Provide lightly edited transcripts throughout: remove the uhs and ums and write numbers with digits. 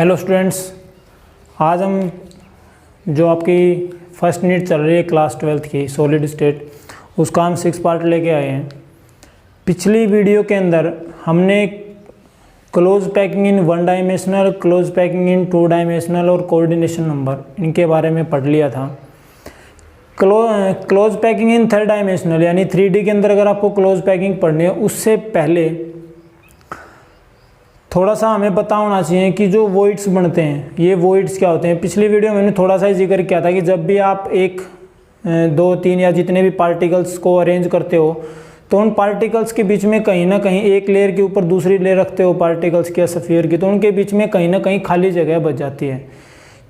Hello students, आज हम जो आपकी फर्स्ट यूनिट चल रही है क्लास 12th की सॉलिड स्टेट, उसका हम 6 पार्ट लेके आए हैं। पिछली वीडियो के अंदर हमने close packing in 1 dimensional, close packing in 2 dimensional और कोऑर्डिनेशन नंबर, इनके बारे में पढ़ लिया था। क्लोज पैकिंग इन 3 डायमेंशनल यानी 3D के अंदर अगर आपको क्लोज पैकिंग पढ़नी है, उससे पहले थोड़ा सा हमें पता होना चाहिए कि जो वॉइड्स बनते हैं, ये वॉइड्स क्या होते हैं। पिछली वीडियो में मैंने थोड़ा सा ही जिक्र किया था कि जब भी आप 1, 2, 3 या जितने भी पार्टिकल्स को अरेंज करते हो, तो उन पार्टिकल्स के बीच में कहीं ना कहीं एक लेयर के ऊपर दूसरी लेयर रखते हो पार्टिकल्स की या स्फीयर की, तो उनके बीच में कहीं ना कहीं खाली जगह बच जाती है।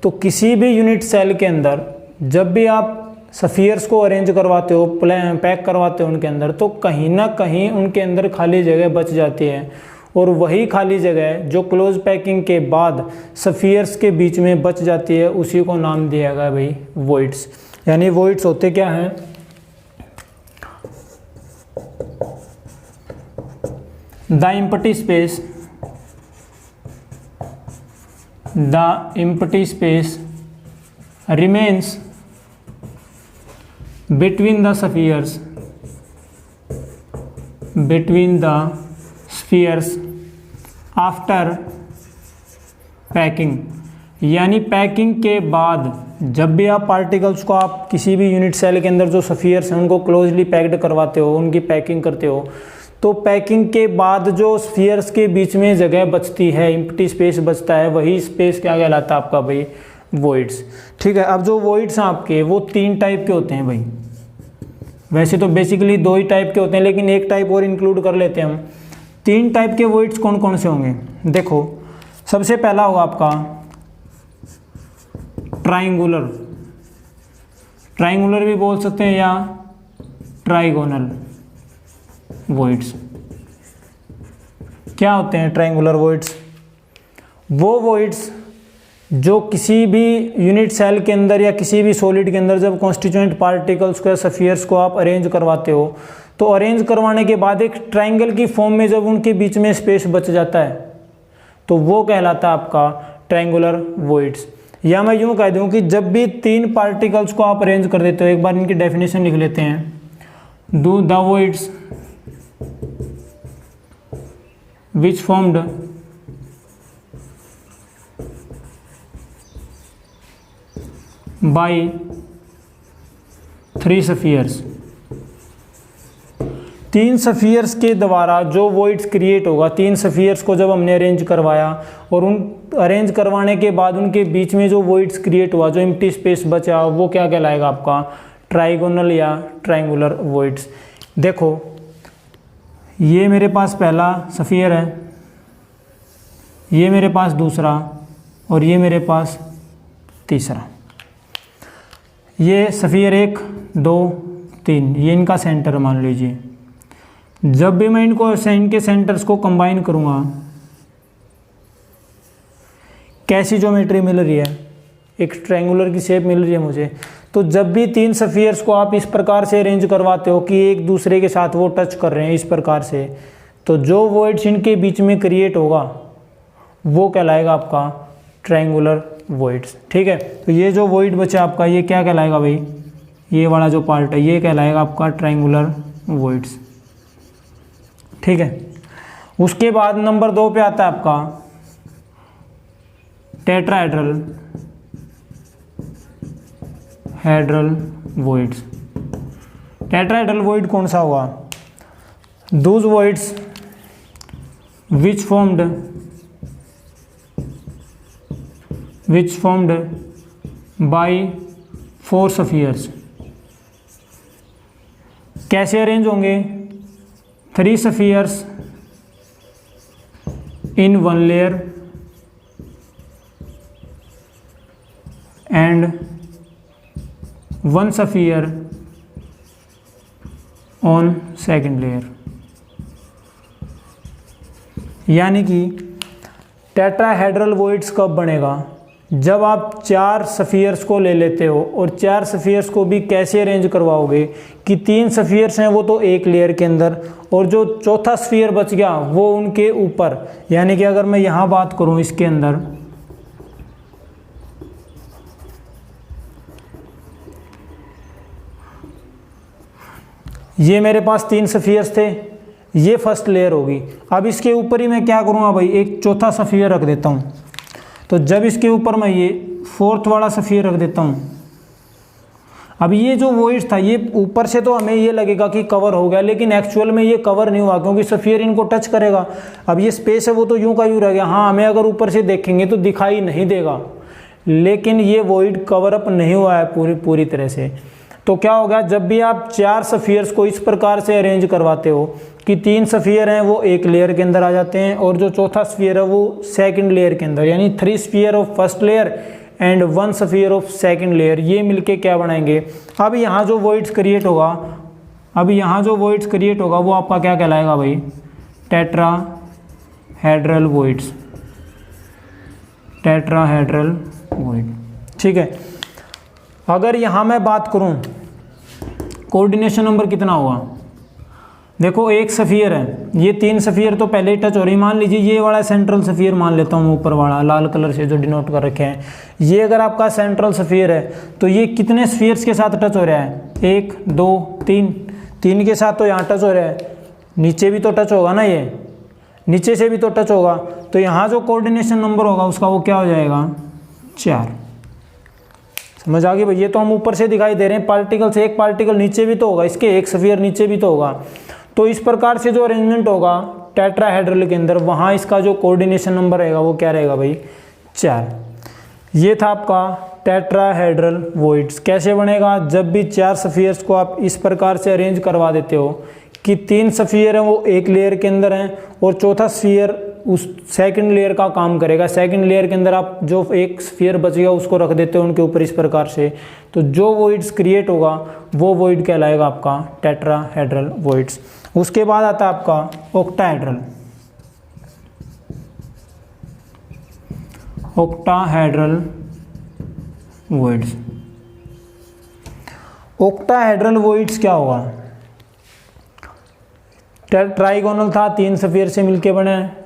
तो किसी भी यूनिट सेल के अंदर जब भी आप स्फीयर्स को अरेंज करवाते हो, पैक करवाते हो उनके अंदर, तो कहीं ना कहीं उनके अंदर खाली जगह बच जाती है। और वही खाली जगह जो क्लोज पैकिंग के बाद स्फीयर्स के बीच में बच जाती है, उसी को नाम दिया गया भाई वॉइड्स। यानी वॉइड्स होते क्या हैं? The empty space remains between the spheres after packing. यानी पैकिंग के बाद जब भी आप पार्टिकल्स को आप किसी भी यूनिट सेल के अंदर जो स्फीयर्स हैं उनको क्लोजली पैक्ड करवाते हो, उनकी पैकिंग करते हो, तो पैकिंग के बाद जो स्फीयर्स के बीच में जगह बचती है, एम्प्टी स्पेस बचता है, वही स्पेस क्या कहलाता है आपका भाई? वॉइड्स। ठीक है। अब जो वॉइड्स हैं आपके, वो 3 टाइप के होते हैं भाई। वैसे तो बेसिकली 2 ही टाइप के होते हैं, लेकिन एक टाइप और इंक्लूड कर लेते हैं हम। 3 टाइप के वॉइड्स कौन कौन से होंगे? देखो, सबसे पहला होगा आपका ट्राइंगुलर भी बोल सकते हैं, या ट्राइगोनल वॉइड्स। क्या होते हैं ट्राइंगुलर वॉइड्स? वो वॉइड्स जो किसी भी यूनिट सेल के अंदर या किसी भी सॉलिड के अंदर जब कॉन्स्टिट्यूएंट पार्टिकल्स को या स्फीयर्स को आप अरेंज करवाते हो, तो अरेंज करवाने के बाद एक ट्रायंगल की फॉर्म में जब उनके बीच में स्पेस बच जाता है, तो वो कहलाता है आपका ट्रायंगुलर वॉइड्स। या मैं यूँ कह दूँ कि जब भी 3 पार्टिकल्स को आप अरेंज कर देते हो, एक बार इनकी डेफिनेशन लिख लेते हैं। The voids which formed by 3 spheres. 3 spheres के द्वारा जो वॉइड्स क्रिएट होगा, 3 स्फीयर्स को जब हमने अरेंज करवाया और उन अरेंज करवाने के बाद उनके बीच में जो वॉइड्स क्रिएट हुआ, जो एम्प्टी स्पेस बचा, वो क्या कहलाएगा आपका? ट्राइगोनल या ट्रायंगुलर वॉइड्स। देखो, ये मेरे पास पहला स्फीयर है, ये मेरे पास दूसरा, और ये मेरे पास तीसरा। ये स्फीयर 1, 2, 3, ये इनका सेंटर मान लीजिए। जब भी मैं इनके सेंटर्स को कंबाइन करूँगा, कैसी ज्योमेट्री मिल रही है? एक ट्रायंगुलर की शेप मिल रही है मुझे। तो जब भी 3 स्फीयर्स को आप इस प्रकार से अरेंज करवाते हो कि एक दूसरे के साथ वो टच कर रहे हैं इस प्रकार से, तो जो वॉइड्स इनके बीच में क्रिएट होगा, वो कहलाएगा आपका ट्रायंगुलर वॉइड्स। ठीक है। तो ये जो वॉइड बचा आपका, ये क्या कहलाएगा भाई? ये वाला जो पार्ट है, ये कहलाएगा आपका ट्रायंगुलर वॉइड्स। ठीक है। उसके बाद नंबर 2 पे आता है आपका टेट्राहेड्रल वॉइड्स। टेट्राहेड्रल वॉइड कौन सा हुआ? Those voids which formed by 4 spheres. कैसे अरेंज होंगे? 3 spheres in 1 layer and 1 sphere on second layer. यानी कि टेट्राहेड्रल वॉइड्स कब बनेगा? जब आप 4 स्फीयर्स को ले लेते हो, और 4 स्फीयर्स को भी कैसे अरेंज करवाओगे कि 3 स्फीयर्स हैं वो तो एक लेयर के अंदर, और जो चौथा स्फीयर बच गया वो उनके ऊपर। यानी कि अगर मैं यहाँ बात करूँ इसके अंदर, ये मेरे पास 3 सफियर्स थे, ये फर्स्ट लेयर होगी। अब इसके ऊपर ही मैं क्या करूँगा भाई, एक चौथा सफियर रख देता हूँ। तो जब इसके ऊपर मैं ये फोर्थ वाला सफियर रख देता हूँ, अब ये जो वॉइड था ये ऊपर से तो हमें ये लगेगा कि कवर हो गया, लेकिन एक्चुअल में ये कवर नहीं हुआ क्योंकि सफियर इनको टच करेगा। अब ये स्पेस है वो तो यूं का यूं रह गया। हाँ, हमें अगर ऊपर से देखेंगे तो दिखाई नहीं देगा, लेकिन ये वॉइड कवर अप नहीं हुआ है पूरी तरह से। तो क्या होगा, जब भी आप 4 सफियर्स को इस प्रकार से अरेंज करवाते हो कि 3 सफियर हैं वो एक लेयर के अंदर आ जाते हैं और जो चौथा स्फीयर है वो सेकंड लेयर के अंदर, यानी 3 sphere of first layer and 1 sphere of second layer, ये मिलके क्या बनाएंगे। अब यहाँ जो वॉइड्स क्रिएट होगा, वो आपका क्या कहलाएगा भाई, टेट्राहेड्रल वॉइड्स, टेट्राहेड्रल वॉइड। ठीक है, अगर यहाँ मैं बात करूँ कोऑर्डिनेशन नंबर कितना होगा, देखो एक सफियर है, ये 3 सफियर तो पहले ही टच हो रही। मान लीजिए ये वाला सेंट्रल सफियर मान लेता हूँ, ऊपर वाला लाल कलर से जो डिनोट कर रखे हैं, ये अगर आपका सेंट्रल सफियर है तो ये कितने स्फीयर्स के साथ टच हो रहा है, 1 2 3 के साथ तो यहाँ टच हो रहा है, नीचे भी तो टच होगा ना, ये नीचे से भी तो टच होगा। तो यहाँ जो कोऑर्डिनेशन नंबर होगा उसका वो क्या हो जाएगा, 4। समझ आ गई भाई। ये तो हम ऊपर से दिखाई दे रहे हैं पार्टिकल से, एक पार्टिकल नीचे भी तो होगा, इसके एक सफियर नीचे भी तो होगा। तो इस प्रकार से जो अरेंजमेंट होगा टेट्राहेड्रल के अंदर, वहाँ इसका जो कोऑर्डिनेशन नंबर रहेगा वो क्या रहेगा भाई, 4। ये था आपका टेट्राहेड्रल वॉइड्स। कैसे बनेगा, जब भी 4 सफियर्स को आप इस प्रकार से अरेंज करवा देते हो कि 3 सफियर हैं वो एक लेयर के अंदर हैं और चौथा स्फीयर उस सेकंड लेयर का काम करेगा। सेकंड लेयर के अंदर आप जो एक स्फीयर बच गया उसको रख देते हो उनके ऊपर इस प्रकार से, तो जो वॉइड्स क्रिएट होगा वो वॉइड कहलाएगा आपका टेट्राहेड्रल वॉइड्स। उसके बाद आता है आपका octahedral, octahedral voids. Octahedral voids क्या होगा, ट्राइगोनल था 3 सफियर से मिलके बना है,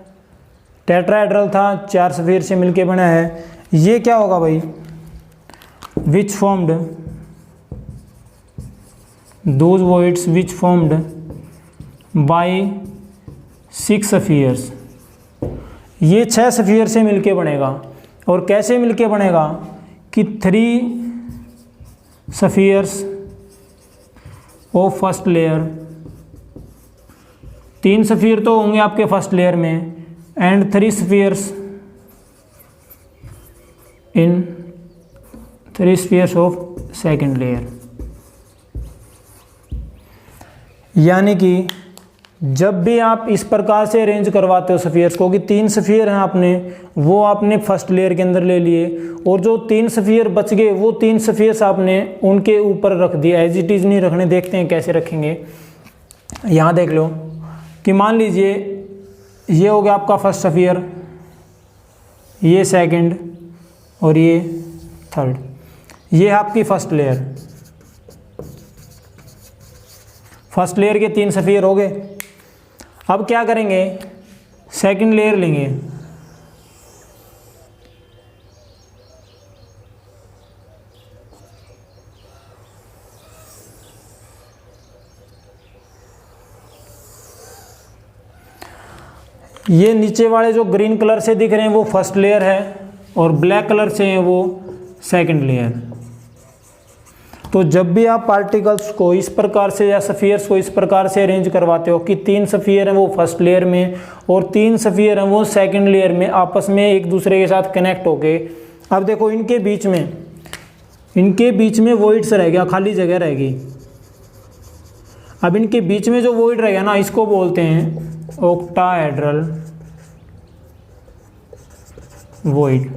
टेट्राहेड्रल था 4 सफियर से मिलके बना है। ये क्या होगा भाई, which formed those voids which formed by 6 spheres, ये 6 सफियर से मिलके बनेगा। और कैसे मिलके बनेगा कि 3 spheres of first layer, 3 sphere तो होंगे आपके फर्स्ट लेयर में, and 3 spheres in 3 spheres of second layer. यानी कि जब भी आप इस प्रकार से अरेंज करवाते हो सफियर्स को कि 3 सफियर हैं आपने, वो आपने फर्स्ट लेयर के अंदर ले लिए और जो 3 सफियर बच गए वो 3 सफियर्स आपने उनके ऊपर रख दिया। एज इट इज़ नहीं रखने, देखते हैं कैसे रखेंगे। यहाँ देख लो कि मान लीजिए ये हो गया आपका फर्स्ट सफियर, ये सेकंड और ये थर्ड, ये है आपकी फर्स्ट लेयर। फर्स्ट लेयर के 3 सफियर हो गए। अब क्या करेंगे, सेकंड लेयर लेंगे, ये नीचे वाले जो ग्रीन कलर से दिख रहे हैं वो फर्स्ट लेयर है और ब्लैक कलर से हैं वो सेकंड लेयर। तो जब भी आप पार्टिकल्स को इस प्रकार से या सफियर्स को इस प्रकार से अरेंज करवाते हो कि 3 सफियर हैं वो फर्स्ट लेयर में और 3 सफियर हैं वो सेकंड लेयर में, आपस में एक दूसरे के साथ कनेक्ट होके, अब देखो इनके बीच में वॉइड्स रह गया, खाली जगह रहेगी। अब इनके बीच में जो वॉइड रहेगा ना, इसको बोलते हैं ऑक्टाहेड्रल वॉइड।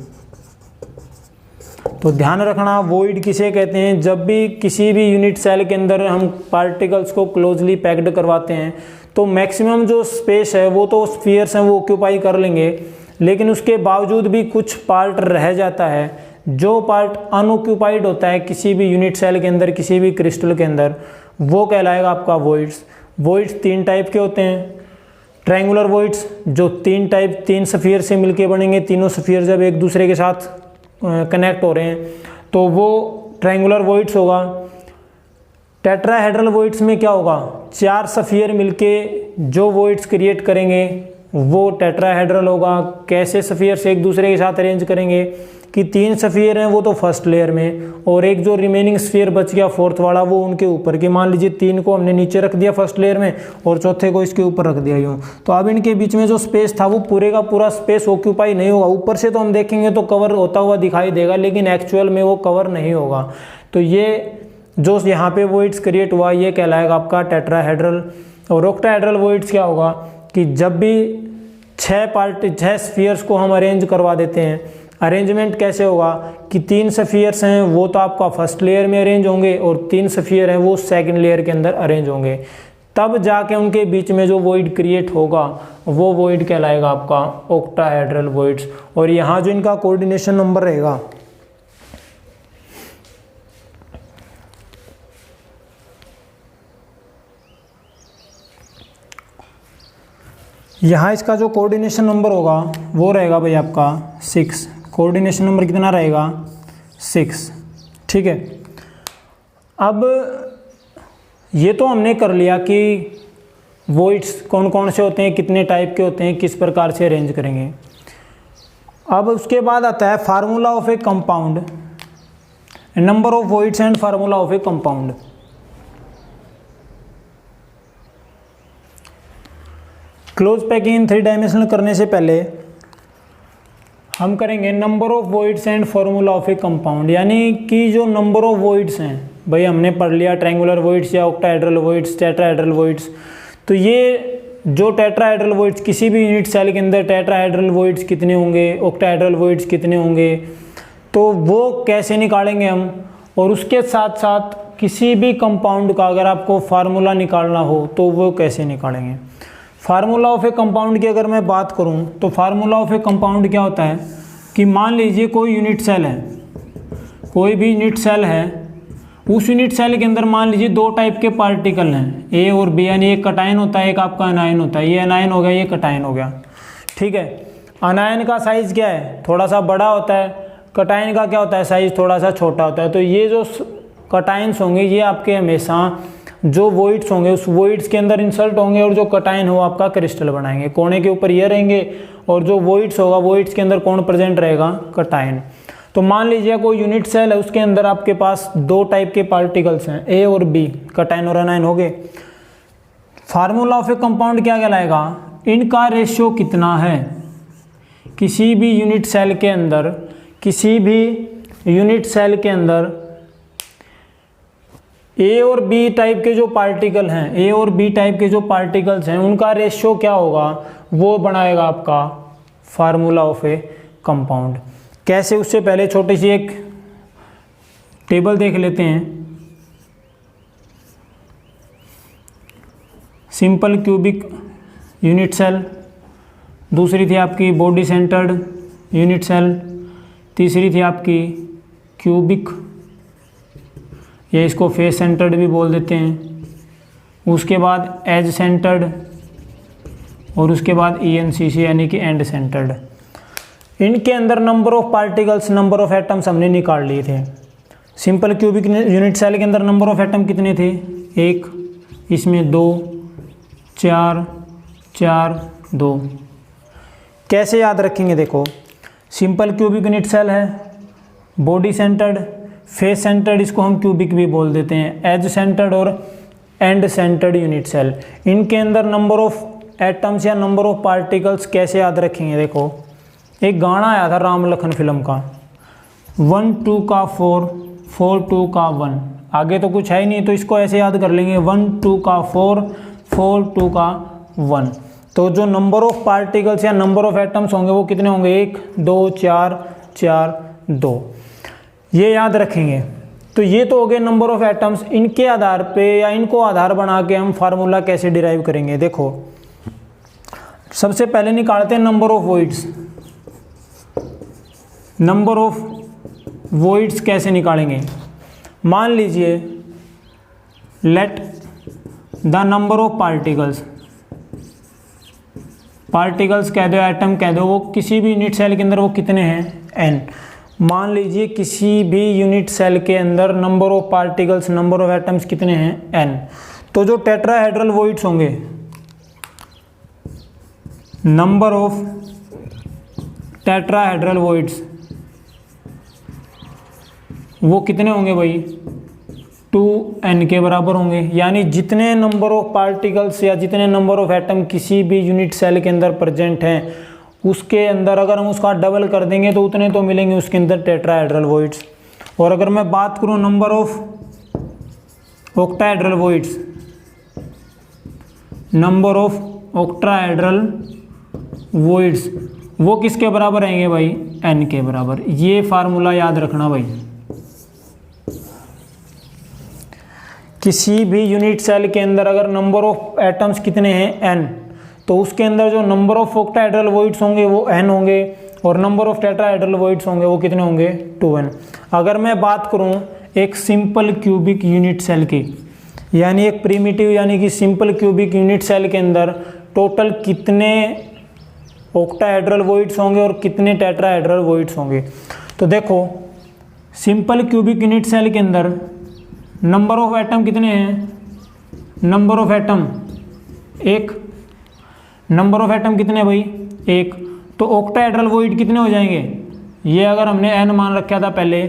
तो ध्यान रखना, वॉइड किसे कहते हैं, जब भी किसी भी यूनिट सेल के अंदर हम पार्टिकल्स को क्लोजली पैक्ड करवाते हैं तो मैक्सिमम जो स्पेस है वो तो स्फीयर्स हैं वो ऑक्यूपाई कर लेंगे, लेकिन उसके बावजूद भी कुछ पार्ट रह जाता है। जो पार्ट अनऑक्यूपाइड होता है किसी भी यूनिट सेल के अंदर, किसी भी क्रिस्टल के अंदर, वो कहलाएगा आपका वॉइड्स। वॉइड्स 3 टाइप के होते हैं। ट्रायंगुलर वॉइड्स जो 3 सफियर से मिलके बनेंगे, तीनों सफियर जब एक दूसरे के साथ कनेक्ट हो रहे हैं तो वो ट्रायंगुलर वॉइड्स होगा। टेट्राहेड्रल वॉइड्स में क्या होगा, 4 स्फीयर मिलके जो वॉइड्स क्रिएट करेंगे वो टेट्राहेड्रल होगा। कैसे स्फीयर्स एक दूसरे के साथ अरेंज करेंगे कि 3 स्फीयर हैं वो तो फर्स्ट लेयर में, और एक जो रिमेनिंग स्फीयर बच गया फोर्थ वाला वो उनके ऊपर के, मान लीजिए 3 को हमने नीचे रख दिया फर्स्ट लेयर में और चौथे को इसके ऊपर रख दिया यूँ, तो अब इनके बीच में जो स्पेस था वो पूरे का पूरा स्पेस ऑक्यूपाई नहीं होगा। ऊपर से तो हम देखेंगे तो कवर होता हुआ दिखाई देगा, लेकिन एक्चुअल में वो कवर नहीं होगा। तो ये जो यहाँ पे वॉइड्स क्रिएट हुआ ये कहलाएगा आपका टेट्राहेड्रल। और ऑक्टाहेड्रल वॉइड्स क्या होगा कि जब भी 6 स्फीयर्स को हम अरेंज करवा देते हैं, अरेंजमेंट कैसे होगा कि 3 स्फीयर्स हैं वो तो आपका फर्स्ट लेयर में अरेंज होंगे और 3 स्फीयर हैं वो सेकंड लेयर के अंदर अरेंज होंगे, तब जाके उनके बीच में जो वॉइड क्रिएट होगा वो वॉइड कहलाएगा आपका ऑक्टाहेड्रल वॉइड्स। और यहाँ जो इनका कोऑर्डिनेशन नंबर रहेगा, यहाँ इसका जो कोऑर्डिनेशन नंबर होगा वो रहेगा भाई आपका 6। कोऑर्डिनेशन नंबर कितना रहेगा, 6। ठीक है, अब ये तो हमने कर लिया कि वॉइड्स कौन कौन से होते हैं, कितने टाइप के होते हैं, किस प्रकार से अरेंज करेंगे। अब उसके बाद आता है formula of A compound, number of voids and formula of A compound. Close packing in 3 dimensional करने से पहले हम करेंगे number of voids and formula of A compound, यानी कि जो नंबर ऑफ वॉइड्स हैं, भाई हमने पढ़ लिया ट्रायंगुलर वॉइड्स या ऑक्टाहेड्रल वॉइड्स, टेट्राहेड्रल वॉइड्स। तो ये जो टेट्राहेड्रल वॉइड्स किसी भी यूनिट सेल के अंदर टेट्राहेड्रल वॉइड्स कितने होंगे, ऑक्टाहेड्रल वॉइड्स कितने होंगे, तो वो कैसे निकालेंगे हम। और उसके साथ साथ किसी भी कंपाउंड का अगर आपको फार्मूला निकालना हो तो वो कैसे निकालेंगे। फार्मूला ऑफ ए कंपाउंड की अगर मैं बात करूं तो फार्मूला ऑफ ए कंपाउंड क्या होता है कि मान लीजिए कोई यूनिट सेल है, कोई भी यूनिट सेल है, उस यूनिट सेल के अंदर मान लीजिए 2 टाइप के पार्टिकल हैं, ए और बी, यानी एक कटायन होता है एक आपका अनायन होता है। ये अनायन हो गया, ये कटायन हो गया। ठीक है, अनायन का साइज़ क्या है, थोड़ा सा बड़ा होता है, कटायन का क्या होता है, साइज़ थोड़ा सा छोटा होता है। तो ये जो कटायंस होंगे ये आपके हमेशा जो वॉइड्स होंगे उस वॉइड्स के अंदर इंसल्ट होंगे, और जो कटायन हो आपका क्रिस्टल बनाएंगे, कोने के ऊपर ये रहेंगे, और जो वॉइड्स होगा वॉइड्स के अंदर कौन प्रेजेंट रहेगा, कटायन। तो मान लीजिए कोई यूनिट सेल है, उसके अंदर आपके पास 2 टाइप के पार्टिकल्स हैं, ए और बी, कटायन और अनायन हो गए। फार्मूला ऑफ ए कंपाउंड क्या कहलाएगा, इनका रेशियो कितना है। किसी भी यूनिट सेल के अंदर, किसी भी यूनिट सेल के अंदर ए और बी टाइप के जो पार्टिकल हैं, ए और बी टाइप के जो पार्टिकल्स हैं उनका रेशियो क्या होगा, वो बनाएगा आपका फार्मूला ऑफ ए कंपाउंड। कैसे, उससे पहले छोटी सी एक टेबल देख लेते हैं। सिंपल क्यूबिक यूनिट सेल, दूसरी थी आपकी बॉडी सेंटर्ड यूनिट सेल, तीसरी थी आपकी क्यूबिक, या इसको फेस सेंटर्ड भी बोल देते हैं। उसके बाद एज सेंटर्ड, और उसके बाद ENCC यानी कि एंड सेंटर्ड। इनके अंदर number of particles, number of atoms हमने निकाल लिए थे। सिंपल क्यूबिक यूनिट सेल के अंदर नंबर ऑफ एटम कितने थे, 1, इसमें 2, 4, 4, 2। कैसे याद रखेंगे, देखो सिंपल क्यूबिक यूनिट सेल है, बॉडी सेंटर्ड, फेस सेंटर्ड, इसको हम क्यूबिक भी बोल देते हैं, एज सेंटर्ड और एंड सेंटर्ड यूनिट सेल। इनके अंदर नंबर ऑफ एटम्स या नंबर ऑफ पार्टिकल्स कैसे याद रखेंगे, देखो एक गाना आया था राम लखन फिल्म का, 1 2 का 4, 4 2 का 1, आगे तो कुछ है ही नहीं, तो इसको ऐसे याद कर लेंगे 1 2 का 4, 4 2 का 1। तो जो नंबर ऑफ पार्टिकल्स या नंबर ऑफ एटम्स होंगे वो कितने होंगे, 1 2 4 4 2, ये याद रखेंगे। तो ये तो हो गए नंबर ऑफ एटम्स। इनके आधार पे या इनको आधार बना के हम फार्मूला कैसे डिराइव करेंगे, देखो सबसे पहले निकालते हैं number of voids. Number of voids कैसे निकालेंगे, मान लीजिए let the number of particles, particles कह दो, एटम कह दो, वो किसी भी यूनिट सेल के अंदर वो कितने हैं, n। मान लीजिए किसी भी यूनिट सेल के अंदर number of particles, number of atoms कितने हैं, n। तो जो टेट्राहेड्रल वॉइड्स होंगे, नंबर ऑफ टेट्राहेड्रल वॉइड्स वो कितने होंगे भाई, 2n के बराबर होंगे। यानी जितने नंबर ऑफ पार्टिकल्स या जितने नंबर ऑफ एटम किसी भी यूनिट सेल के अंदर प्रेजेंट हैं, उसके अंदर अगर हम उसका डबल कर देंगे तो उतने तो मिलेंगे उसके अंदर टेट्राहेड्रल वॉइड्स। और अगर मैं बात करूं number of octahedral voids, number of octahedral voids वो किसके बराबर आएंगे भाई, n के बराबर। ये फार्मूला याद रखना भाई। किसी भी यूनिट सेल के अंदर अगर नंबर ऑफ एटम्स कितने हैं, n, तो उसके अंदर जो नंबर ऑफ ऑक्टाहेड्रल वॉइड्स होंगे वो n होंगे और नंबर ऑफ टेट्राहेड्रल वॉइड्स होंगे वो कितने होंगे, 2n। अगर मैं बात करूं एक सिंपल क्यूबिक यूनिट सेल की, यानी एक प्रिमिटिव यानी कि सिंपल क्यूबिक यूनिट सेल के अंदर टोटल कितने ऑक्टाहेड्रल वॉइड्स होंगे और कितने टेट्राहेड्रल वॉइड्स होंगे, तो देखो सिंपल क्यूबिक यूनिट सेल के अंदर नंबर ऑफ एटम कितने हैं, नंबर ऑफ एटम एक, नंबर ऑफ एटम कितने भाई, एक। तो ऑक्टाहेड्रल वॉइड कितने हो जाएंगे, ये अगर हमने n मान रखा था पहले,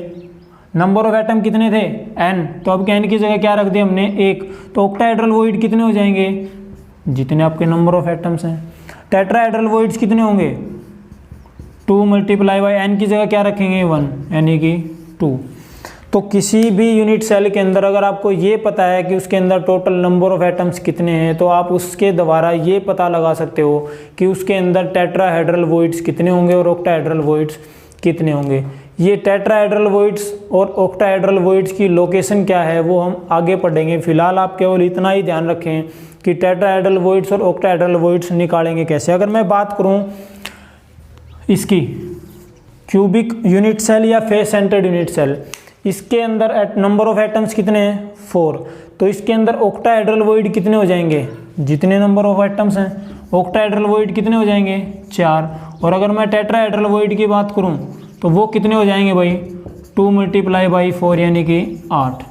नंबर ऑफ एटम कितने थे, n, तो अब n की जगह क्या रख दिया हमने, एक। तो ऑक्टाहेड्रल वॉइड कितने हो जाएंगे, जितने आपके नंबर ऑफ एटम्स हैं। टेट्राहेड्रल वॉइड्स कितने होंगे, 2 × n की जगह क्या रखेंगे, 1, यानी कि 2। तो किसी भी यूनिट सेल के अंदर अगर आपको ये पता है कि उसके अंदर टोटल नंबर ऑफ एटम्स कितने हैं, तो आप उसके द्वारा ये पता लगा सकते हो कि उसके अंदर टेट्राहेड्रल वॉइड्स कितने होंगे और ऑक्टाहेड्रल वॉइड्स कितने होंगे। ये टेट्राहेड्रल वॉइड्स और ऑक्टाहेड्रल वॉइड्स की लोकेशन क्या है वो हम आगे पढ़ेंगे। फिलहाल आप केवल इतना ही ध्यान रखें कि टेट्राहेड्रल वॉइड्स और ऑक्टाहेड्रल वॉइड्स निकालेंगे कैसे। अगर मैं बात करूँ इसकी क्यूबिक यूनिट सेल या फेस सेंटर्ड यूनिट सेल, इसके अंदर नंबर ऑफ एटम्स कितने हैं, 4। तो इसके अंदर ऑक्टाहेड्रल वॉइड कितने हो जाएंगे, जितने नंबर ऑफ एटम्स हैं। ऑक्टाहेड्रल वॉइड कितने हो जाएंगे, 4। और अगर मैं टेट्राहेड्रल वॉइड की बात करूं तो वो कितने हो जाएंगे भाई, 2 × 4 यानी कि 8।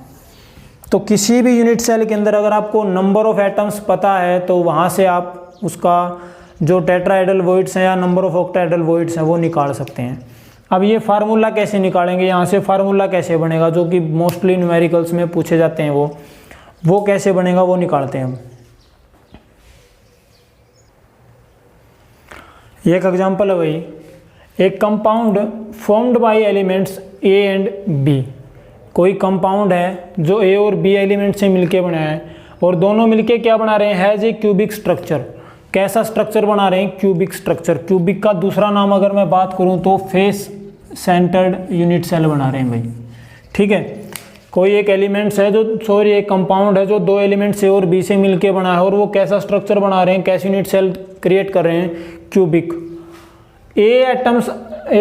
तो किसी भी यूनिट सेल के अंदर अगर आपको नंबर ऑफ एटम्स पता है तो वहाँ से आप उसका जो टेट्राहेड्रल वॉइड्स हैं या नंबर ऑफ ऑक्टाहेड्रल वॉइड्स हैं वो निकाल सकते हैं। अब ये फार्मूला कैसे निकालेंगे, यहाँ से फार्मूला कैसे बनेगा, जो कि मोस्टली न्यूमेरिकल्स में पूछे जाते हैं, वो कैसे बनेगा वो निकालते हैं हम। एक एग्जांपल है भाई, एक compound formed by elements A and B. कोई कंपाउंड है जो ए और बी एलिमेंट से मिलके बना है और दोनों मिलके क्या बना रहे हैं, हैज ए क्यूबिक स्ट्रक्चर। कैसा स्ट्रक्चर बना रहे हैं, क्यूबिक स्ट्रक्चर। क्यूबिक का दूसरा नाम अगर मैं बात करूं तो फेस सेंटर्ड यूनिट सेल बना रहे हैं भाई, ठीक है। कोई एक एलिमेंट्स है जो एक कंपाउंड है जो 2 एलिमेंट्स ए और बी से मिलके बना है और वो कैसा स्ट्रक्चर बना रहे हैं, कैसे यूनिट सेल क्रिएट कर रहे हैं, cubic. A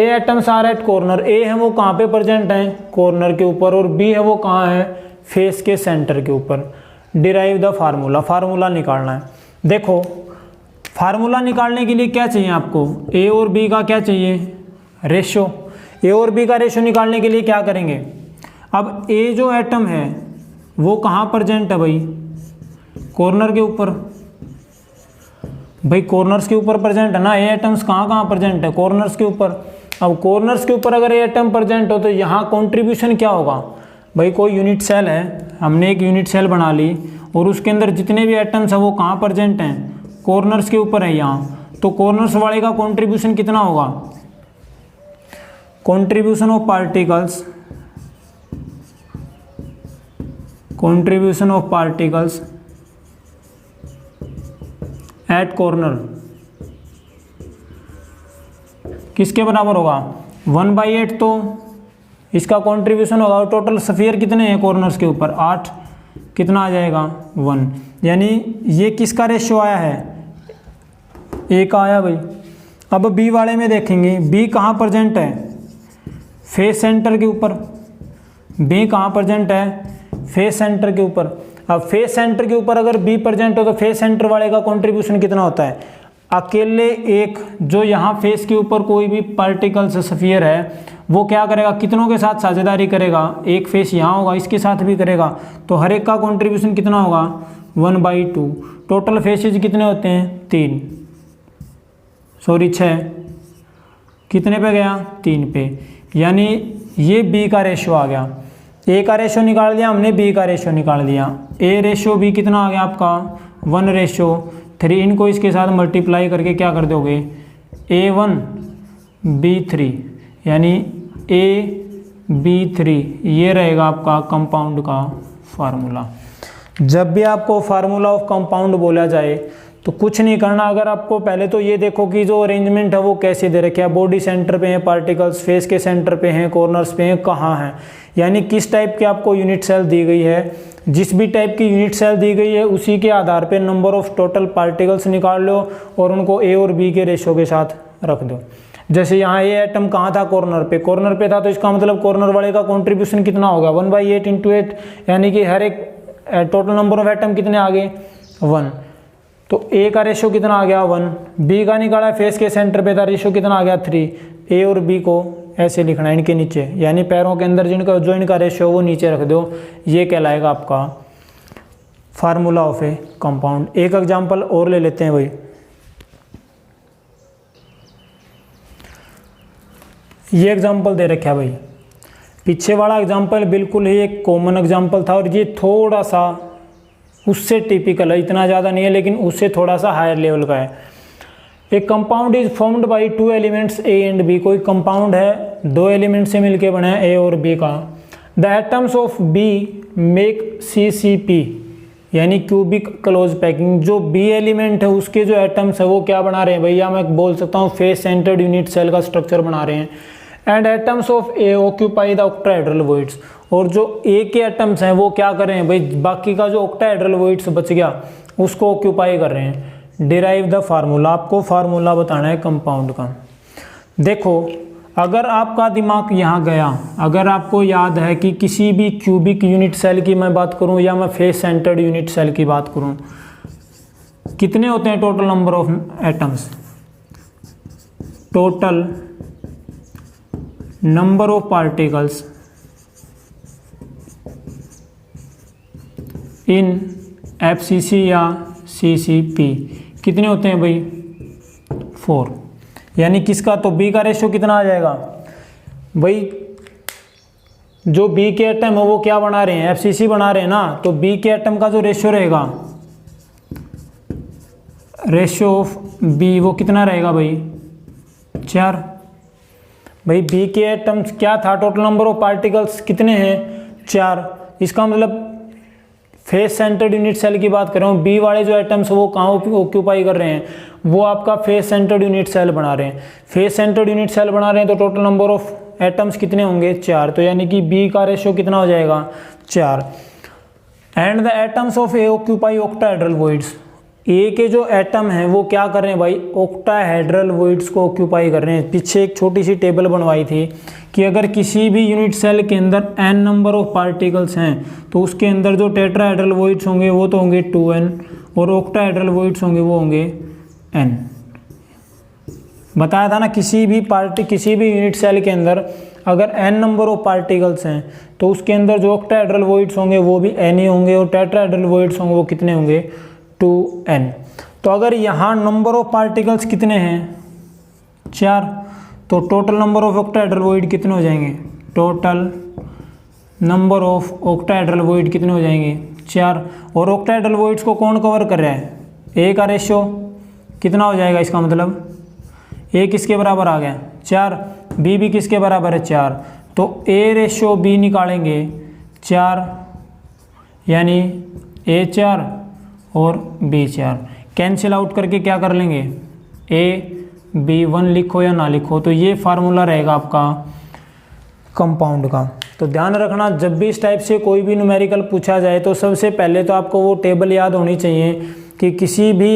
atoms are at corner. A है वो कहाँ पे प्रेजेंट हैं, कॉर्नर के ऊपर, और बी है वो कहाँ है, फेस के सेंटर के ऊपर। डिराइव द फार्मूला, फार्मूला निकालना है। देखो फार्मूला निकालने के लिए क्या चाहिए आपको, ए और बी का क्या चाहिए, रेशो। ए और बी का रेशो निकालने के लिए क्या करेंगे, अब ए जो एटम है वो कहाँ प्रेजेंट है भाई, कॉर्नर के ऊपर। भाई कॉर्नर्स के ऊपर प्रेजेंट है ना, ए एटम्स कहाँ प्रेजेंट है, कॉर्नर्स के ऊपर। अब कॉर्नर्स के ऊपर अगर ए एटम प्रेजेंट हो तो यहाँ कॉन्ट्रीब्यूशन क्या होगा भाई, कोई यूनिट सेल है, हमने एक यूनिट सेल बना ली और उसके अंदर जितने भी एटम्स हैं वो कहाँ प्रेजेंट हैं, कॉर्नर्स के ऊपर है यहाँ। तो कॉर्नर्स वाले का कॉन्ट्रीब्यूशन कितना होगा, contribution of particles at corner किसके बराबर होगा, 1/8। तो इसका कंट्रीब्यूशन होगा। टोटल स्फीयर कितने हैं कॉर्नर्स के ऊपर, 8, कितना आ जाएगा 1। यानी ये किसका रेशियो आया है, ए का आया भाई। अब बी वाले में देखेंगे, बी कहाँ प्रेजेंट है, फेस सेंटर के ऊपर। बी कहाँ प्रेजेंट है, फेस सेंटर के ऊपर। अब फेस सेंटर के ऊपर अगर बी प्रेजेंट हो तो फेस सेंटर वाले का कंट्रीब्यूशन कितना होता है, अकेले एक जो यहाँ फेस के ऊपर कोई भी पार्टिकल्स स्फीयर है वो क्या करेगा, कितनों के साथ साझेदारी करेगा, एक फेस यहाँ होगा इसके साथ भी करेगा, तो हर एक का कंट्रीब्यूशन कितना होगा 1/2। टोटल फेसेज कितने होते हैं 3, सॉरी 6, कितने पे गया 3 पे, यानी ये बी का रेशियो आ गया। ए का रेशियो निकाल दिया हमने, बी का रेशियो निकाल दिया। ए रेशियो बी कितना आ गया आपका 1/3। इनको इसके साथ मल्टीप्लाई करके क्या कर दोगे A1B3 यानी AB3, ये रहेगा आपका कंपाउंड का फार्मूला। जब भी आपको फार्मूला ऑफ कंपाउंड बोला जाए तो कुछ नहीं करना, अगर आपको पहले तो ये देखो कि जो अरेंजमेंट है वो कैसे दे रखे है, बॉडी सेंटर पे है पार्टिकल्स, फेस के सेंटर पे हैं, कॉर्नर्स पे हैं, कहाँ हैं, यानी किस टाइप की आपको यूनिट सेल दी गई है। जिस भी टाइप की यूनिट सेल दी गई है उसी के आधार पे नंबर ऑफ टोटल पार्टिकल्स निकाल लो और उनको ए और बी के रेशियो के साथ रख दो। जैसे यहाँ ये एटम कहाँ था कॉर्नर पे था, तो इसका मतलब कॉर्नर वाले का कंट्रीब्यूशन कितना होगा 1/8 × 8, यानी कि हर एक टोटल नंबर ऑफ एटम कितने आ गए 1। तो ए का रेशियो कितना आ गया 1, बी का निकाला फेस के सेंटर पे था, रेशियो कितना आ गया 3। ए और बी को ऐसे लिखना है इनके नीचे, यानी पैरों के अंदर जिनका जो इनका रेशियो वो नीचे रख दो, ये कहलाएगा आपका फार्मूला ऑफ ए कंपाउंड। एक एग्जांपल और ले लेते हैं भाई, ये एग्जांपल दे रखा है भाई, पीछे वाला एग्जांपल बिल्कुल ही एक कॉमन एग्जांपल था और ये थोड़ा सा उससे टिपिकल है, इतना ज़्यादा नहीं है लेकिन उससे थोड़ा सा हायर लेवल का है। एक compound is formed by 2 elements A and B, कोई कंपाउंड है 2 एलिमेंट से मिलके बना है ए और बी का। The atoms of B make CCP यानी क्यूबिक क्लोज पैकिंग। जो बी एलिमेंट है उसके जो एटम्स है वो क्या बना रहे हैं भैया, मैं बोल सकता हूँ फेस सेंटर्ड यूनिट सेल का स्ट्रक्चर बना रहे हैं। And atoms of A occupy the octahedral voids, और जो ए के एटम्स हैं वो क्या कर रहे हैं भाई, बाकी का जो ऑक्टाहेड्रल वॉइड्स बच गया उसको ऑक्यूपाई कर रहे हैं। डिराइव द फार्मूला, आपको फार्मूला बताना है कंपाउंड का। देखो अगर आपका दिमाग यहाँ गया, अगर आपको याद है कि किसी भी क्यूबिक यूनिट सेल की मैं बात करूँ या मैं फेस सेंटर्ड यूनिट सेल की बात करूँ, कितने होते हैं total number of atoms, total number of particles in FCC या CCP कितने होते हैं भाई 4, यानी किसका, तो बी का रेशियो कितना आ जाएगा भाई, जो बी के एटम है वो क्या बना रहे हैं FCC बना रहे हैं ना, तो बी के एटम का जो रेशियो रहेगा, रेशियो ऑफ बी वो कितना रहेगा भाई 4। भाई बी के एटम्स क्या था, टोटल नंबर ऑफ पार्टिकल्स कितने हैं 4, इसका मतलब फेस सेंटर्ड यूनिट सेल की बात कर रहा हूँ, बी वाले जो एटम्स वो कहाँ ऑक्यूपाई कर रहे हैं, वो आपका फेस सेंटर्ड यूनिट सेल बना रहे हैं। फेस सेंटर्ड यूनिट सेल बना रहे हैं तो टोटल नंबर ऑफ एटम्स कितने होंगे 4, तो यानी कि बी का रेशियो कितना हो जाएगा 4। And the atoms of A occupy octahedral voids, A के जो एटम हैं वो क्या कर रहे हैं भाई, ऑक्टाहेड्रल वॉइड्स को ऑक्यूपाई कर रहे हैं। पीछे एक छोटी सी टेबल बनवाई थी कि अगर किसी भी यूनिट सेल के अंदर n नंबर ऑफ पार्टिकल्स हैं तो उसके अंदर जो टेट्राहेड्रल वॉइड्स होंगे वो तो होंगे 2n और ऑक्टाहेड्रल वॉइड्स होंगे वो होंगे n। बताया था ना, किसी भी यूनिट सेल के अंदर अगर n नंबर ऑफ पार्टिकल्स हैं तो उसके अंदर जो ऑक्टाहेड्रल वॉइड्स होंगे वो भी n ही होंगे और टेट्राहेड्रल वॉइड्स होंगे वो कितने होंगे 2n। तो अगर यहाँ नंबर ऑफ पार्टिकल्स कितने हैं 4, तो total number of octahedral void कितने हो जाएंगे, total number of octahedral void कितने हो जाएंगे 4। और ऑक्टाहेड्रल वॉइड्स को कौन कवर कर रहा है, ए का रेशियो कितना हो जाएगा, इसका मतलब ए किसके बराबर आ गया 4, बी भी किसके बराबर है 4, तो ए रेशियो बी निकालेंगे 4 यानी A4 और B4 कैंसिल आउट करके क्या कर लेंगे AB1 लिखो या ना लिखो, तो ये फार्मूला रहेगा आपका कंपाउंड का। तो ध्यान रखना जब भी इस टाइप से कोई भी न्यूमेरिकल पूछा जाए तो सबसे पहले तो आपको वो टेबल याद होनी चाहिए कि किसी भी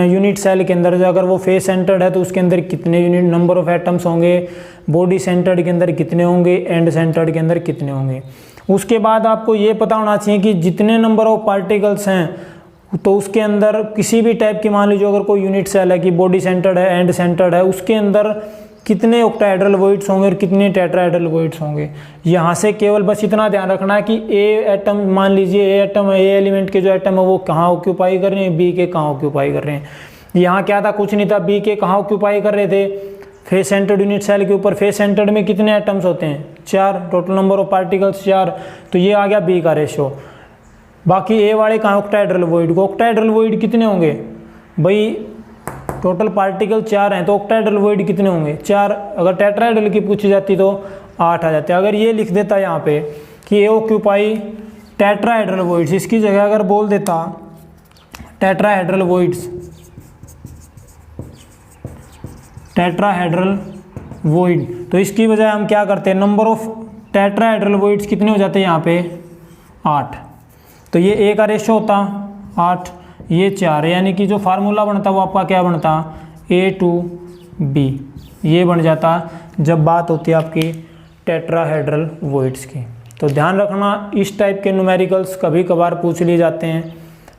यूनिट सेल के अंदर अगर वो फेस सेंटर्ड है तो उसके अंदर कितने यूनिट नंबर ऑफ एटम्स होंगे, बॉडी सेंटर्ड के अंदर कितने होंगे, एंड सेंटर्ड के अंदर कितने होंगे। उसके बाद आपको ये पता होना चाहिए कि जितने नंबर ऑफ पार्टिकल्स हैं तो उसके अंदर किसी भी टाइप की मान लीजिए अगर कोई यूनिट सेल है कि बॉडी सेंटर्ड है, एंड सेंटर्ड है, उसके अंदर कितने ऑक्टाहेड्रल वॉइड्स होंगे और कितने टेट्राहेड्रल वॉइड्स होंगे। यहाँ से केवल बस इतना ध्यान रखना है कि ए एटम, मान लीजिए ए एटम, ए एलिमेंट के जो एटम है वो कहाँ ऑक्यूपाई कर रहे हैं, बी के कहाँ ऑक्यूपाई कर रहे हैं। यहाँ क्या था, कुछ नहीं था, बी के कहाँ ऑक्यूपाई कर रहे थे, फेस सेंटर्ड यूनिट सेल के ऊपर। फेस सेंटर्ड में कितने एटम्स होते हैं, 4, टोटल नंबर ऑफ पार्टिकल्स 4, तो ये आ गया बी का रेशो। बाकी ए वाले कहाँ ऑक्टाहेड्रल वॉइड, ऑक्टाहेड्रल वॉइड कितने होंगे भाई, टोटल पार्टिकल 4 हैं तो ऑक्टाहेड्रल वॉइड कितने होंगे, 4। अगर टेट्राहेड्रल की पूछी जाती तो 8 आ जाते। अगर ये लिख देता यहाँ पे कि ए ऑक्यूपाई टेट्राहेड्रल वॉइड्स, इसकी जगह अगर बोल देता टेट्राहेड्रल वॉइड्स, टेट्राहेड्रल वॉइड, तो इसकी बजाय हम क्या करते हैं, नंबर ऑफ टेट्राहेड्रल वॉइड्स कितने हो जाते हैं यहाँ पे 8। तो ये ए का रेशो होता 8, ये 4, यानी कि जो फार्मूला बनता वो आपका क्या बनता, A2B, ये बन जाता जब बात होती है आपकी टेट्राहेड्रल वॉइड्स की। तो ध्यान रखना इस टाइप के न्यूमेरिकल्स कभी कभार पूछ लिए जाते हैं,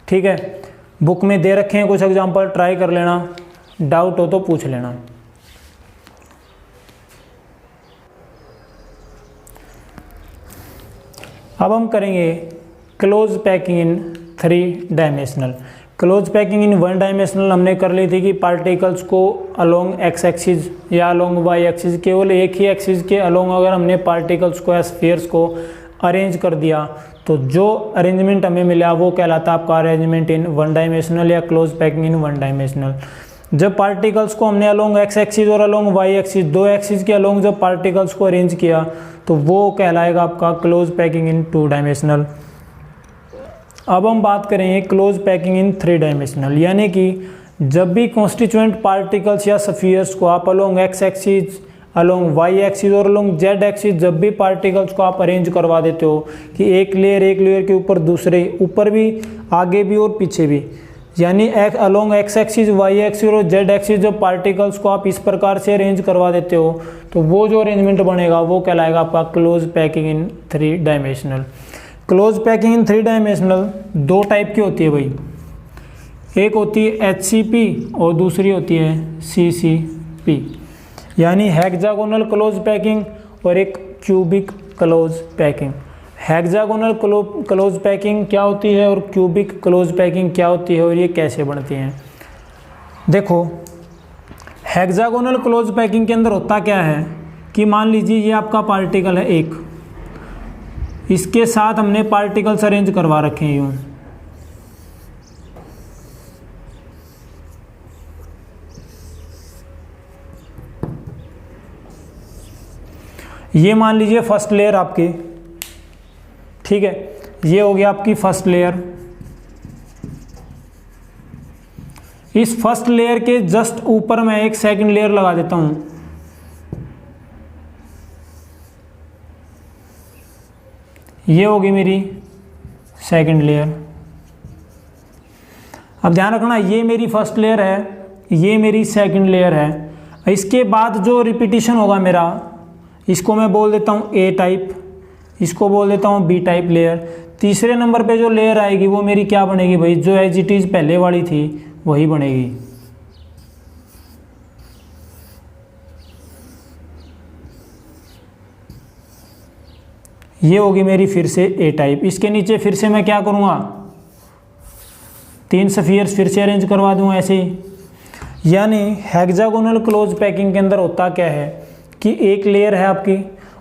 ठीक है। बुक में दे रखे हैं कुछ एग्जांपल, ट्राई कर लेना, डाउट हो तो पूछ लेना। अब हम करेंगे close packing in 3 dimensional. Close packing in 1 dimensional हमने कर ली थी कि पार्टिकल्स को अलोंग एक्स एक्सिस या अलोंग वाई एक्सिस, केवल एक ही एक्सिस के अलोंग अगर हमने पार्टिकल्स को या स्फीयर्स को अरेंज कर दिया तो जो अरेंजमेंट हमें मिला वो कहलाता आपका अरेंजमेंट इन 1 डायमेंशनल या क्लोज पैकिंग इन 1 डायमेंशनल। जब पार्टिकल्स को हमने अलोंग एक्स एक्सिस और अलोंग वाई एक्सिस, 2 एक्सिस के अलोंग जब पार्टिकल्स को अरेंज किया तो वो कहलाएगा आपका क्लोज पैकिंग इन 2 डायमेंशनल। अब हम बात करेंगे क्लोज पैकिंग इन 3 डायमेंशनल, यानी कि जब भी कॉन्स्टिट्यूएंट पार्टिकल्स या स्फीयर्स को आप along X axis, along Y axis और अलोंग जेड एक्सिस जब भी पार्टिकल्स को आप अरेंज करवा देते हो कि एक लेयर के ऊपर दूसरे, ऊपर भी, आगे भी और पीछे भी, यानी along X axis, Y axis और जेड एक्सिस जब पार्टिकल्स को आप इस प्रकार से अरेंज करवा देते हो तो वो जो अरेंजमेंट बनेगा वो कहलाएगा आपका close packing in 3 dimensional. Close packing in 3 dimensional 2 type की होती है भाई, एक होती है HCP और दूसरी होती है CCP, यानी हेक्सागोनल क्लोज पैकिंग और एक cubic close packing. Hexagonal close packing क्या होती है और क्यूबिक क्लोज पैकिंग क्या होती है और ये कैसे बनती हैं। देखो हेक्सागोनल क्लोज पैकिंग के अंदर होता क्या है कि मान लीजिए ये आपका पार्टिकल है एक, इसके साथ हमने पार्टिकल्स अरेंज करवा रखे हैं यूं, ये मान लीजिए फर्स्ट लेयर आपकी, ठीक है, ये हो गया आपकी फर्स्ट लेयर। इस फर्स्ट लेयर के जस्ट ऊपर मैं एक सेकंड लेयर लगा देता हूं, ये होगी मेरी सेकंड लेयर। अब ध्यान रखना ये मेरी फर्स्ट लेयर है, ये मेरी सेकंड लेयर है। इसके बाद जो रिपीटिशन होगा मेरा, इसको मैं बोल देता हूँ ए टाइप, इसको बोल देता हूँ बी टाइप लेयर। तीसरे नंबर पे जो लेयर आएगी वो मेरी क्या बनेगी भाई, जो एज इट इज पहले वाली थी वही बनेगी। ये होगी मेरी फिर से ए टाइप। इसके नीचे फिर से मैं क्या करूँगा, 3 स्फीयर्स फिर से अरेंज करवा दूँ ऐसे ही। यानी हेक्सागोनल क्लोज पैकिंग के अंदर होता क्या है कि एक लेयर है आपकी,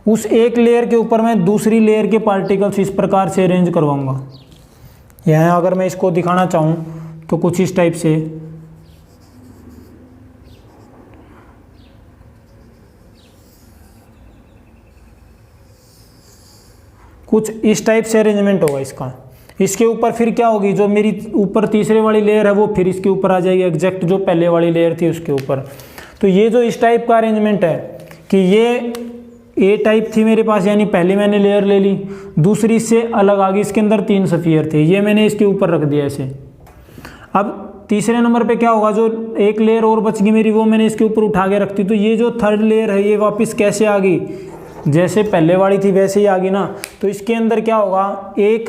उस एक लेयर के ऊपर मैं दूसरी लेयर के पार्टिकल्स इस प्रकार से अरेंज करवाऊंगा। यहाँ अगर मैं इसको दिखाना चाहूँ तो कुछ इस टाइप से, कुछ इस टाइप से अरेंजमेंट होगा इसका। इसके ऊपर फिर क्या होगी, जो मेरी ऊपर तीसरे वाली लेयर है वो फिर इसके ऊपर आ जाएगी, एग्जैक्ट जो पहले वाली लेयर थी उसके ऊपर। तो ये जो इस टाइप का अरेंजमेंट है कि ये ए टाइप थी मेरे पास, यानी पहले मैंने लेयर ले ली, दूसरी इससे अलग आ गई, इसके अंदर 3 स्फीयर थे, ये मैंने इसके ऊपर रख दिया ऐसे। अब तीसरे नंबर पे क्या होगा, जो एक लेयर और बच गई मेरी वो मैंने इसके ऊपर उठा के रखती, तो ये जो थर्ड लेयर है ये वापस कैसे आ गई, जैसे पहले वाली थी वैसे ही आ गई ना। तो इसके अंदर क्या होगा, एक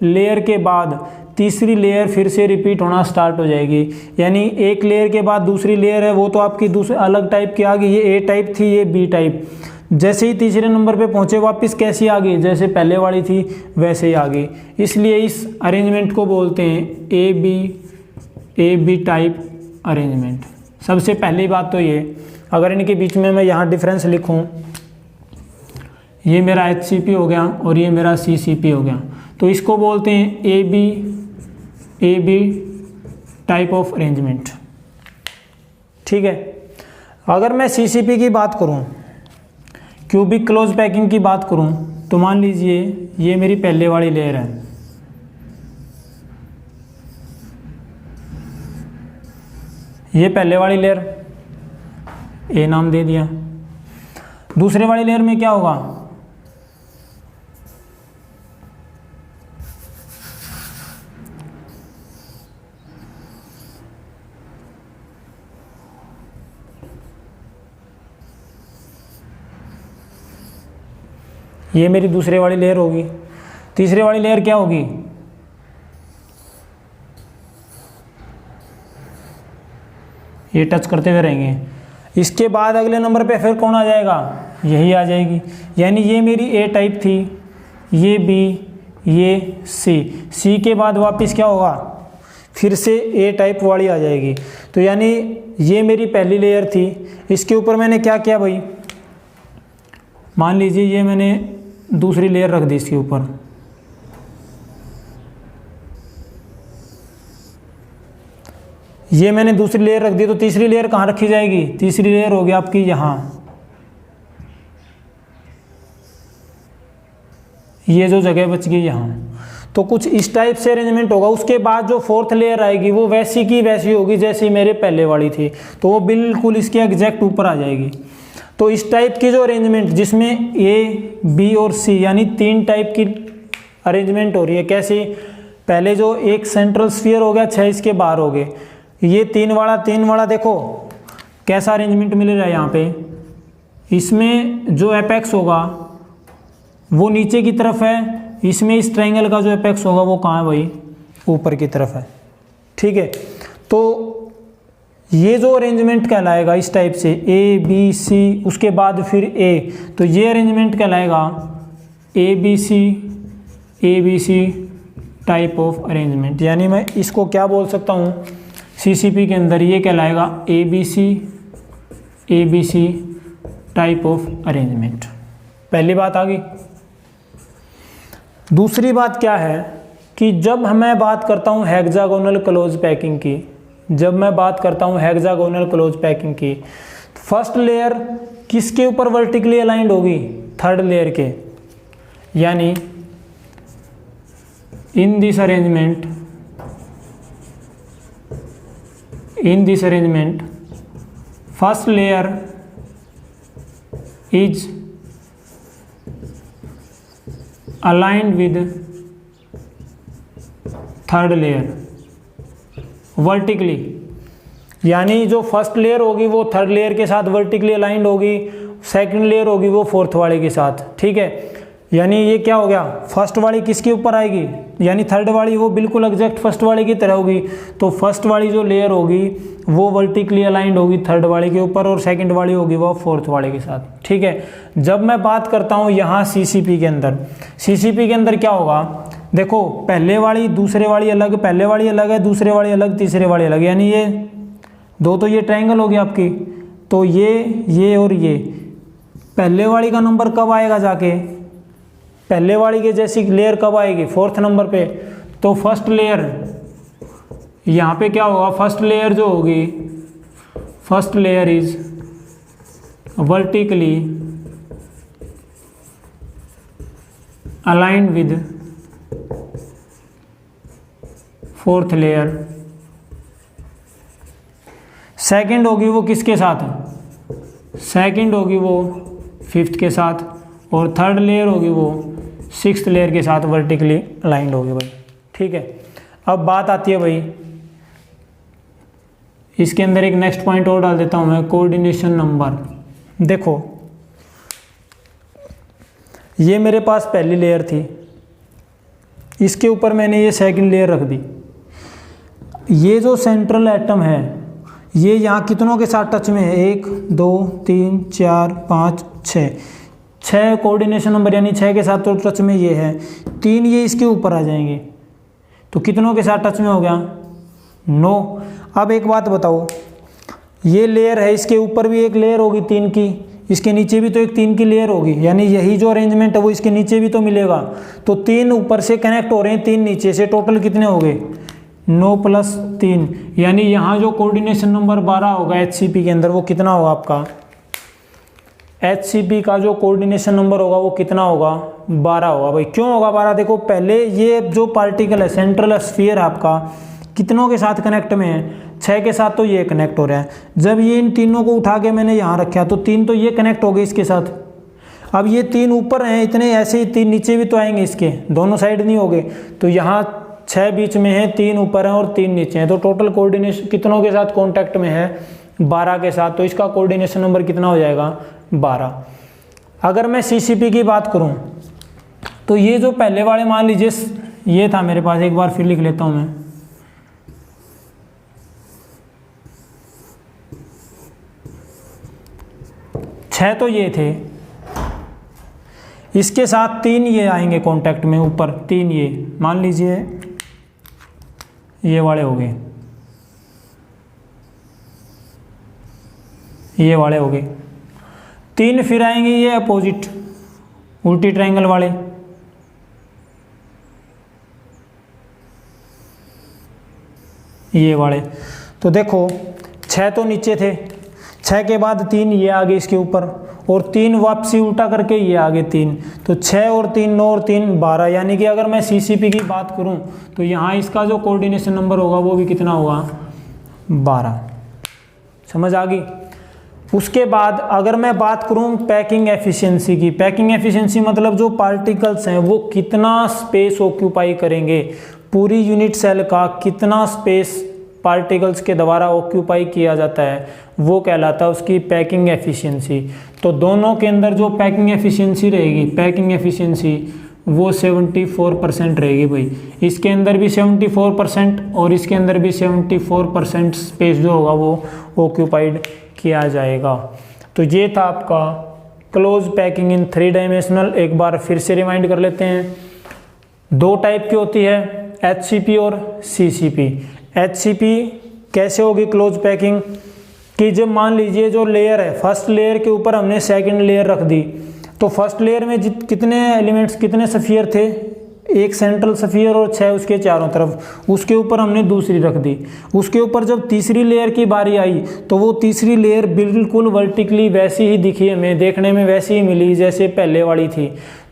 लेयर के बाद तीसरी लेयर फिर से रिपीट होना स्टार्ट हो जाएगी। यानी एक लेयर के बाद दूसरी लेयर है वो तो आपकी दूसरी अलग टाइप की आ गई, ये ए टाइप थी, ये बी टाइप। जैसे ही तीसरे नंबर पे पहुंचे वापस कैसी आ गई, जैसे पहले वाली थी वैसे ही आ गई। इसलिए इस अरेंजमेंट को बोलते हैं ए बी टाइप अरेंजमेंट। सबसे पहली बात तो ये, अगर इनके बीच में मैं यहाँ डिफरेंस लिखूँ, ये मेरा HCP हो गया और ये मेरा CCP हो गया, तो इसको बोलते हैं A B type of arrangement. ठीक है। अगर मैं CCP की बात करूं, क्यूबिक क्लोज पैकिंग की बात करूं, तो मान लीजिए ये मेरी पहले वाली लेयर है, ये पहले वाली लेयर ए नाम दे दिया। दूसरे वाली लेयर में क्या होगा, ये मेरी दूसरे वाली लेयर होगी। तीसरे वाली लेयर क्या होगी, ये टच करते हुए रहेंगे। इसके बाद अगले नंबर पे फिर कौन आ जाएगा, यही आ जाएगी। यानी ये मेरी ए टाइप थी, ये बी, ये सी के बाद वापस क्या होगा, फिर से ए टाइप वाली आ जाएगी। तो यानी ये मेरी पहली लेयर थी, इसके ऊपर मैंने क्या किया भाई, मान लीजिए ये मैंने दूसरी लेयर रख दी इसके ऊपर, ये मैंने दूसरी लेयर रख दी, तो तीसरी लेयर कहाँ रखी जाएगी, तीसरी लेयर होगी आपकी यहाँ, ये जो जगह बच गई यहाँ। तो कुछ इस टाइप से अरेंजमेंट होगा। उसके बाद जो फोर्थ लेयर आएगी वो वैसी की वैसी होगी जैसी मेरे पहले वाली थी, तो वो बिल्कुल इसके एग्जैक्ट ऊपर आ जाएगी। तो इस टाइप की जो अरेंजमेंट जिसमें ए बी और सी यानी तीन टाइप की अरेंजमेंट हो रही है, कैसी, पहले जो एक सेंट्रल स्फीयर हो गया, 6 इसके बाहर हो गए, ये तीन वाला देखो कैसा अरेंजमेंट मिल रहा है यहाँ पे। इसमें जो एपेक्स होगा वो नीचे की तरफ है, इसमें इस ट्रायंगल का जो एपेक्स होगा वो कहाँ है भाई, ऊपर की तरफ है। ठीक है। तो ये जो अरेंजमेंट कहलाएगा इस टाइप से ए बी सी, उसके बाद फिर ए, तो ये अरेंजमेंट कहलाएगा A B C type of arrangement. यानी मैं इसको क्या बोल सकता हूँ, CCP के अंदर ये कहलाएगा A B C type of arrangement. पहली बात आ गई। दूसरी बात क्या है कि जब मैं बात करता हूँ हेक्सागोनल क्लोज पैकिंग की, जब मैं बात करता हूँ हेक्सागोनल क्लोज पैकिंग की, फर्स्ट लेयर किसके ऊपर वर्टिकली अलाइंड होगी, थर्ड लेयर के। यानी in this arrangement first layer is aligned with third layer vertically. यानी जो फर्स्ट लेयर होगी वो थर्ड लेयर के साथ वर्टिकली अलाइंड होगी, सेकंड लेयर होगी वो फोर्थ वाले के साथ। ठीक है। यानी ये क्या हो गया, फर्स्ट वाली किसके ऊपर आएगी, यानी थर्ड वाली वो बिल्कुल एग्जैक्ट फर्स्ट वाले की तरह होगी। तो फर्स्ट वाली जो लेयर होगी वो वर्टिकली अलाइंड होगी थर्ड वाले के ऊपर, और सेकंड वाली होगी वो फोर्थ वाले के साथ। ठीक है। जब मैं बात करता हूँ यहाँ CCP के अंदर, CCP के अंदर क्या होगा, देखो पहले वाली दूसरे वाली अलग, पहले वाली अलग है, दूसरे वाली अलग, तीसरे वाली अलग। यानी ये दो, तो ये ट्रायंगल होगी आपकी, तो ये और ये, पहले वाली का नंबर कब आएगा जाके, पहले वाली के जैसी लेयर कब आएगी, फोर्थ नंबर पे। तो फर्स्ट लेयर यहाँ पे क्या होगा, फर्स्ट लेयर जो होगी, first layer is vertically aligned with fourth layer. Second होगी वो किसके साथ, सेकंड होगी वो फिफ्थ के साथ, और थर्ड लेयर होगी वो सिक्स्थ लेयर के साथ वर्टिकली अलाइंड होगी भाई। ठीक है। अब बात आती है भाई, इसके अंदर एक नेक्स्ट पॉइंट और डाल देता हूं मैं, कोऑर्डिनेशन नंबर। देखो ये मेरे पास पहली लेयर थी, इसके ऊपर मैंने ये सेकंड लेयर रख दी। ये जो सेंट्रल एटम है ये यहाँ कितनों के साथ टच में है, 1 2 3 4 5 6, 6 कोऑर्डिनेशन नंबर यानी 6 के साथ तो टच में ये है, 3 ये इसके ऊपर आ जाएंगे, तो कितनों के साथ टच में हो गया, 9। अब एक बात बताओ, ये लेयर है, इसके ऊपर भी एक लेयर होगी 3 की, इसके नीचे भी तो एक 3 की लेयर होगी, यानी यही जो अरेंजमेंट है वो इसके नीचे भी तो मिलेगा। तो 3 ऊपर से कनेक्ट हो रहे हैं, 3 नीचे से, टोटल कितने हो गए, 9 + 3, यानी यहाँ जो कोऑर्डिनेशन नंबर 12 होगा HCP के अंदर वो कितना होगा आपका, HCP का जो कोऑर्डिनेशन नंबर होगा वो कितना होगा, 12 होगा। भाई क्यों होगा 12, देखो पहले ये जो पार्टिकल है सेंट्रल स्फीयर आपका कितनों के साथ कनेक्ट में है, 6 के साथ, तो ये कनेक्ट हो रहा है। जब ये इन तीनों को उठा के मैंने यहाँ रखा तो 3 तो ये कनेक्ट हो गए इसके साथ। अब ये 3 ऊपर हैं इतने, ऐसे ही 3 नीचे भी तो आएंगे, इसके दोनों साइड नहीं हो गए, तो यहाँ 6 बीच में है, 3 ऊपर हैं और 3 नीचे हैं, तो टोटल कोऑर्डिनेशन कितनों के साथ कॉन्टैक्ट में है, 12 के साथ, तो इसका कोऑर्डिनेशन नंबर कितना हो जाएगा, 12। अगर मैं CCP की बात करूँ तो ये जो पहले वाले मान लीजिए ये था मेरे पास, एक बार फिर लिख लेता हूँ मैं, 6 तो ये थे, इसके साथ 3 ये आएंगे कांटेक्ट में, ऊपर 3 ये मान लीजिए ये वाले हो गए, ये वाले हो गए, 3 फिर आएंगे ये अपोजिट उल्टी ट्रायंगल वाले, ये वाले। तो देखो 6 तो नीचे थे, 6 के बाद 3 ये आ गए इसके ऊपर, और 3 वापसी उल्टा करके ये आ गए 3, तो 6 और 3 9 और 3 12, यानी कि अगर मैं CCP की बात करूं तो यहाँ इसका जो कोऑर्डिनेशन नंबर होगा वो भी कितना होगा, 12। समझ आ गई। उसके बाद अगर मैं बात करूं पैकिंग एफिशिएंसी की, पैकिंग एफिशिएंसी मतलब जो पार्टिकल्स हैं वो कितना स्पेस ऑक्यूपाई करेंगे, पूरी यूनिट सेल का कितना स्पेस पार्टिकल्स के द्वारा ऑक्यूपाई किया जाता है, वो कहलाता है उसकी पैकिंग एफिशिएंसी। तो दोनों के अंदर जो पैकिंग एफिशिएंसी रहेगी, पैकिंग एफिशिएंसी वो 74% रहेगी भाई, इसके अंदर भी 74% और इसके अंदर भी 74% स्पेस जो होगा वो ऑक्यूपाइड किया जाएगा। तो ये था आपका क्लोज पैकिंग इन 3 डायमेंशनल। एक बार फिर से रिमाइंड कर लेते हैं, 2 टाइप की होती है, HCP और CCP। HCP कैसे होगी क्लोज पैकिंग, कि जब मान लीजिए जो लेयर है, फर्स्ट लेयर के ऊपर हमने सेकंड लेयर रख दी, तो फर्स्ट लेयर में कितने एलिमेंट्स, कितने सफियर थे, एक सेंट्रल सफियर और 6 उसके चारों तरफ, उसके ऊपर हमने दूसरी रख दी। उसके ऊपर जब तीसरी लेयर की बारी आई तो वो तीसरी लेयर बिल्कुल वर्टिकली वैसी ही दिखी हमें, देखने में वैसी ही मिली जैसे पहले वाली थी।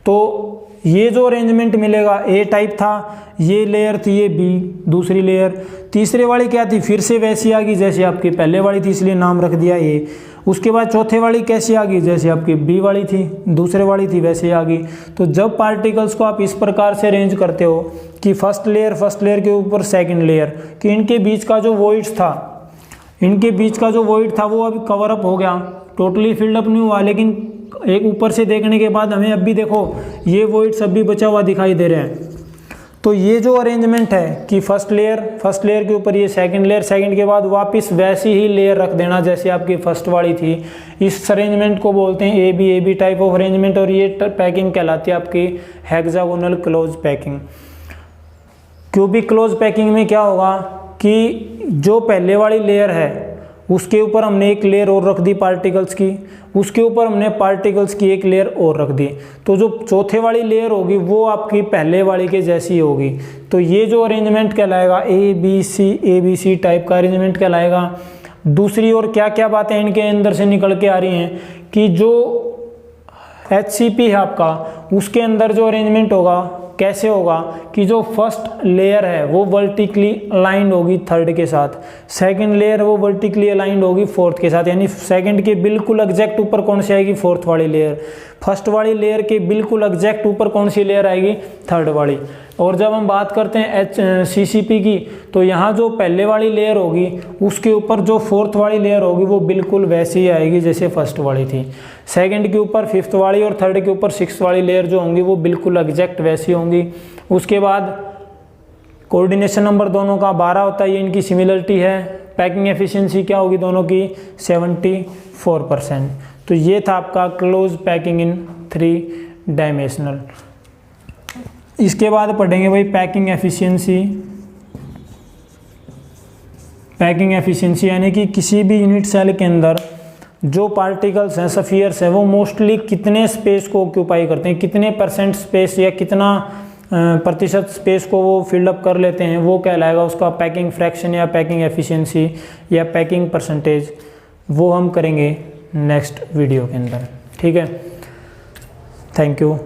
तो ये जो अरेंजमेंट मिलेगा, A टाइप था, ये लेयर थी ये B, दूसरी लेयर, तीसरे वाली क्या थी, फिर से वैसी आ गई जैसे आपकी पहले वाली थी, इसलिए नाम रख दिया A। उसके बाद चौथे वाली कैसी आ गई, जैसे आपकी B वाली थी, दूसरे वाली थी वैसे आ गई। तो जब पार्टिकल्स को आप इस प्रकार से अरेंज करते हो कि फर्स्ट लेयर के ऊपर सेकंड लेयर, कि इनके बीच का जो वॉइड्स था, इनके बीच का जो वॉइड था वो अभी कवर अप हो गया, टोटली फिल्ड अप नहीं हुआ, लेकिन एक ऊपर से देखने के बाद हमें अब भी देखो ये वॉइड सब भी बचा हुआ दिखाई दे रहे हैं। तो ये जो अरेंजमेंट है कि फर्स्ट लेयर के ऊपर ये सेकंड लेयर, सेकंड के बाद वापस वैसी ही लेयर रख देना जैसे आपकी फर्स्ट वाली थी, इस अरेंजमेंट को बोलते हैं AB टाइप ऑफ अरेंजमेंट। और ये पैकिंग कहलाती है आपकी hexagonal close packing. Cubic close packing में क्या होगा कि जो पहले वाली लेयर है उसके ऊपर हमने एक लेयर और रख दी पार्टिकल्स की, उसके ऊपर हमने पार्टिकल्स की एक लेयर और रख दी, तो जो चौथे वाली लेयर होगी वो आपकी पहले वाली के जैसी होगी। तो ये जो अरेंजमेंट कहलाएगा ABC टाइप का अरेंजमेंट कहलाएगा। दूसरी ओर क्या क्या बातें इनके अंदर से निकल के आ रही हैं कि जो HCP है आपका, उसके अंदर जो अरेंजमेंट होगा कैसे होगा कि जो फर्स्ट लेयर है वो वर्टिकली अलाइंड होगी थर्ड के साथ, सेकंड लेयर वो वर्टिकली अलाइंड होगी फोर्थ के साथ, यानी सेकंड के बिल्कुल एग्जैक्ट ऊपर कौन सी आएगी, फोर्थ वाली लेयर। फर्स्ट वाली लेयर के बिल्कुल एग्जैक्ट ऊपर कौन सी लेयर आएगी, थर्ड वाली। और जब हम बात करते हैं CCP की, तो यहाँ जो पहले वाली लेयर होगी उसके ऊपर जो फोर्थ वाली लेयर होगी वो बिल्कुल वैसी ही आएगी जैसे फर्स्ट वाली थी। सेकंड के ऊपर फिफ्थ वाली और थर्ड के ऊपर सिक्स्थ वाली लेयर जो होंगी वो बिल्कुल एग्जैक्ट वैसी होंगी। उसके बाद कोऑर्डिनेशन नंबर दोनों का 12 होता है, ये इनकी सिमिलरिटी है। पैकिंग एफिशिएंसी क्या होगी दोनों की 74%। तो ये था आपका क्लोज पैकिंग इन 3 डायमेंशनल। इसके बाद पढ़ेंगे भाई पैकिंग एफिशिएंसी। पैकिंग एफिशिएंसी यानी कि किसी भी यूनिट सेल के अंदर जो पार्टिकल्स हैं, सफियर्स हैं, वो मोस्टली कितने स्पेस को ऑक्यूपाई करते हैं, कितने % स्पेस या कितना प्रतिशत स्पेस को वो फिलअप कर लेते हैं, वो कहलाएगा उसका पैकिंग फ्रैक्शन या पैकिंग एफिशिएंसी या पैकिंग परसेंटेज। वो हम करेंगे नेक्स्ट वीडियो के अंदर। ठीक है, थैंक यू।